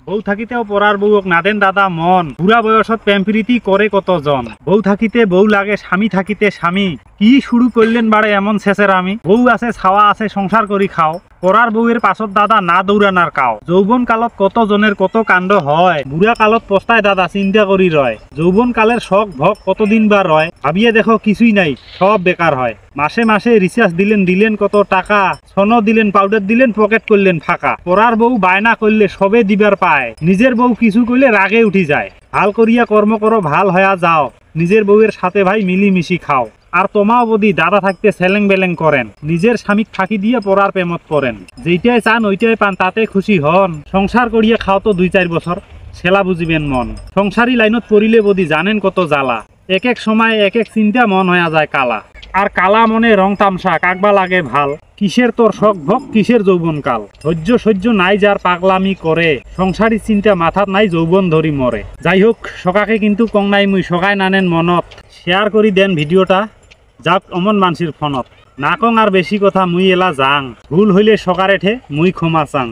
বউ থাকিতেও পরার বউক নাদেন দাদা মন, বুড়া বয়সত প্রেম প্রীতি করে কতজন। বউ থাকিতে বউ লাগে, স্বামী থাকিতে স্বামী, কি শুরু করলেন বাড়ে এমন শেষের আমি। বউ আছে ছাওয়া আছে, সংসার করি খাও, পরার বউয়ের পাছত দাদা না দৌড়ানার কাও। যৌবন কালত কত জনের কত কাণ্ড হয়, বুড়া কালত পস্তায় দাদা চিন্তা করি রয়। যৌবন কালের শখ ভোগ কতদিন বা রয়, ভাবিয়ে দেখো কিছুই নাই, সব বেকার হয়। মাসে মাসে রিচার্জ দিলেন কত টাকা, সন দিলেন পাউডার দিলেন, পকেট করলেন ফাঁকা। পরার বউ বায়না করলে সবে দিবার পায়, নিজের বউ কিছু করলে রাগে উঠি যায়। ভাল করিয়া কর্ম করো ভাল হয়া যাও, নিজের বউয়ের সাথে ভাই মিলিমিশি খাও। আর তোমাও বদি দাদা থাকতে সেলেং বেলেং করেন, নিজের স্বামীক ফাঁকি দিয়ে পরার প্রেমত করেন। যেইটাই চান ওইটাই পান, তাতে খুশি হন। সংসার করিয়া খাও তো 2-4 বছর, ছেলা বুঝিবেন মন। সংসারী লাইনত পড়িলে বদি জানেন কত জ্বালা, এক এক সময় এক এক চিন্তা মন হয়ে যায় কালা। আর কালা মনে রং তামসা কাকবা লাগে ভাল, কিসের তোর শখ ভোগ কিসের যৌবন কাল। ধৈর্য সহ্য নাই যার পাগলামি করে, সংসারী চিন্তা মাথাত নাই যৌবন ধরি মরে। যাই হোক, সকাকে কিন্তু কং নাই মুই, সকাই নানেন মনত। শেয়ার করি দেন ভিডিওটা, যাক অমন মানসির ফোনত। না কং আর বেশি কথা, মুই এলা যাং। ভুল হইলে সকারে ঠে মুই ক্ষমা চাং।